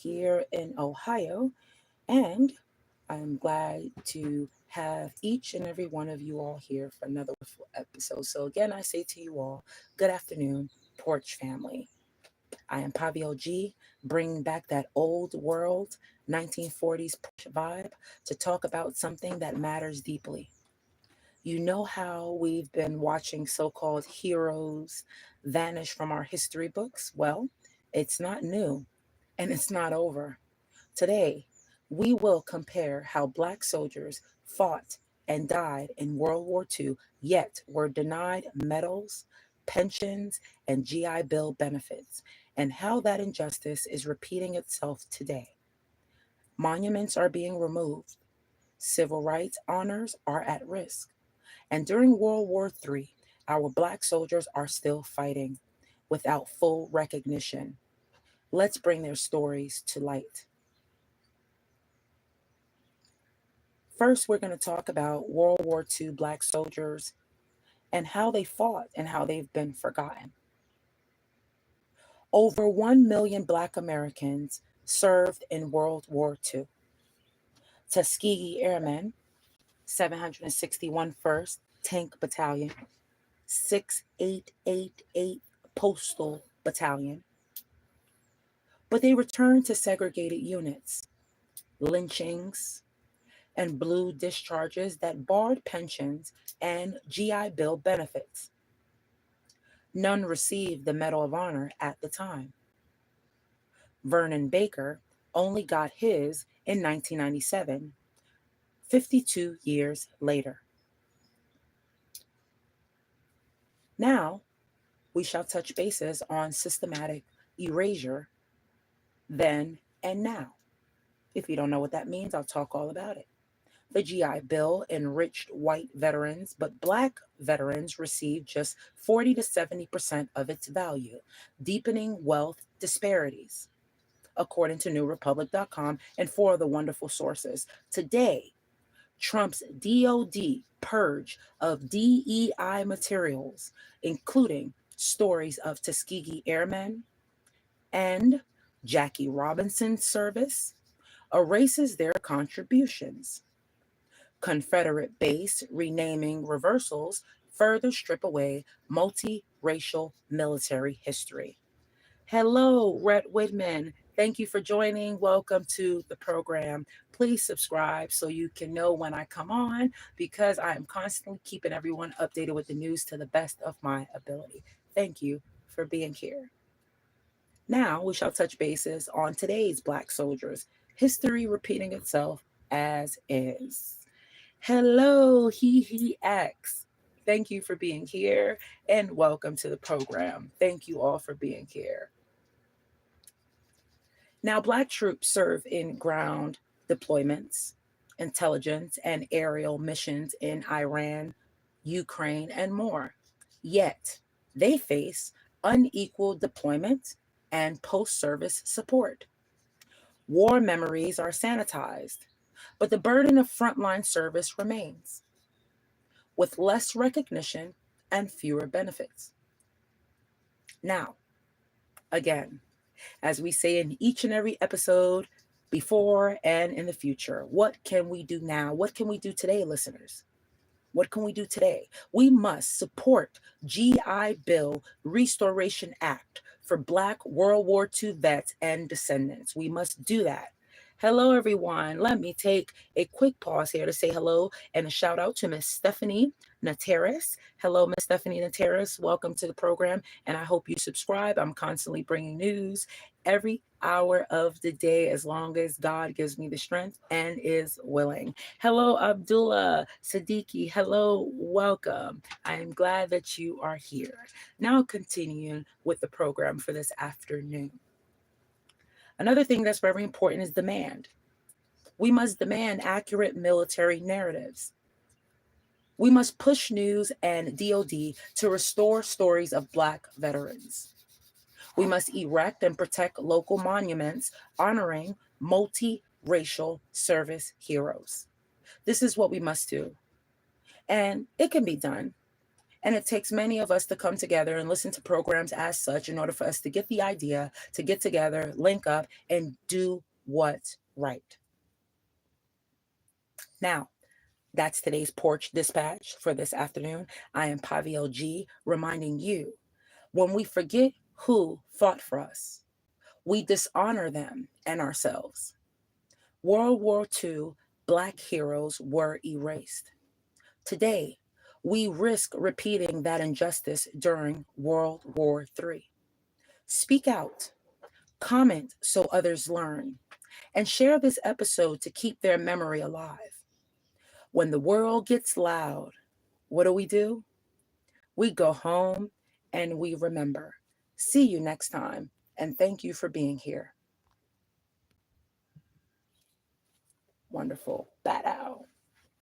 here in Ohio, and I'm glad to have each and every one of you all here for another wonderful episode. So, again, I say to you all, good afternoon, Porch family. I am Pavio G, bringing back that old world 1940s Porch vibe to talk about something that matters deeply. You know how we've been watching so called heroes vanish from our history books? Well, it's not new and it's not over. Today, we will compare how Black soldiers fought and died in World War II, yet were denied medals, pensions, and GI Bill benefits, and how that injustice is repeating itself today. Monuments are being removed, civil rights honors are at risk, and during World War III, our Black soldiers are still fighting without full recognition. Let's bring their stories to light. First, we're going to talk about World War II Black soldiers and how they fought and how they've been forgotten. Over 1 million Black Americans served in World War II. Tuskegee Airmen, 761st Tank Battalion, 6888 Postal Battalion. But they returned to segregated units, lynchings, and blue discharges that barred pensions and GI Bill benefits. None received the Medal of Honor at the time. Vernon Baker only got his in 1997, 52 years later. Now, we shall touch bases on systematic erasure then and now. If you don't know what that means, I'll talk all about it. The GI Bill enriched white veterans, but Black veterans received just 40 to 70% of its value, deepening wealth disparities, according to NewRepublic.com and four other wonderful sources. Today, Trump's DOD purge of DEI materials, including stories of Tuskegee Airmen and Jackie Robinson's service, erases their contributions. Confederate base renaming reversals further strip away multiracial military history. Hello, Rhett Whitman. Thank you for joining. Welcome to the program. Please subscribe so you can know when I come on because I am constantly keeping everyone updated with the news to the best of my ability. Thank you for being here. Now we shall touch bases on today's Black soldiers, history repeating itself as is. Hello, He X. Thank you for being here and welcome to the program. Thank you all for being here. Now, Black troops serve in ground deployments, intelligence, and aerial missions in Iran, Ukraine, and more. Yet, they face unequal deployment and post-service support. War memories are sanitized, but the burden of frontline service remains, with less recognition and fewer benefits. Now, again, as we say in each and every episode, before and in the future, what can we do now? What can we do today, listeners? What can we do today? We must support GI Bill Restoration Act for Black World War II vets and descendants. We must do that. Hello, everyone. Let me take a quick pause here to say hello and a shout out to Miss Stephanie Nateris. Hello, Miss Stephanie Nateris. Welcome to the program, and I hope you subscribe. I'm constantly bringing news every hour of the day as long as God gives me the strength and is willing. Hello, Abdullah Siddiqui. Hello, welcome. I am glad that you are here. Now continuing with the program for this afternoon. Another thing that's very important is demand. We must demand accurate military narratives. We must push news and DOD to restore stories of Black veterans. We must erect and protect local monuments honoring multiracial service heroes. This is what we must do. And it can be done. And it takes many of us to come together and listen to programs as such in order for us to get the idea, to get together, link up, and do what's right. Now, that's today's Porch Dispatch for this afternoon. I am Paviel G, reminding you, when we forget who fought for us, we dishonor them and ourselves. World War II Black heroes were erased. Today, we risk repeating that injustice during World War III. Speak out, comment so others learn, and share this episode to keep their memory alive. When the world gets loud, what do? We go home and we remember. See you next time, and thank you for being here. Wonderful. Bat out.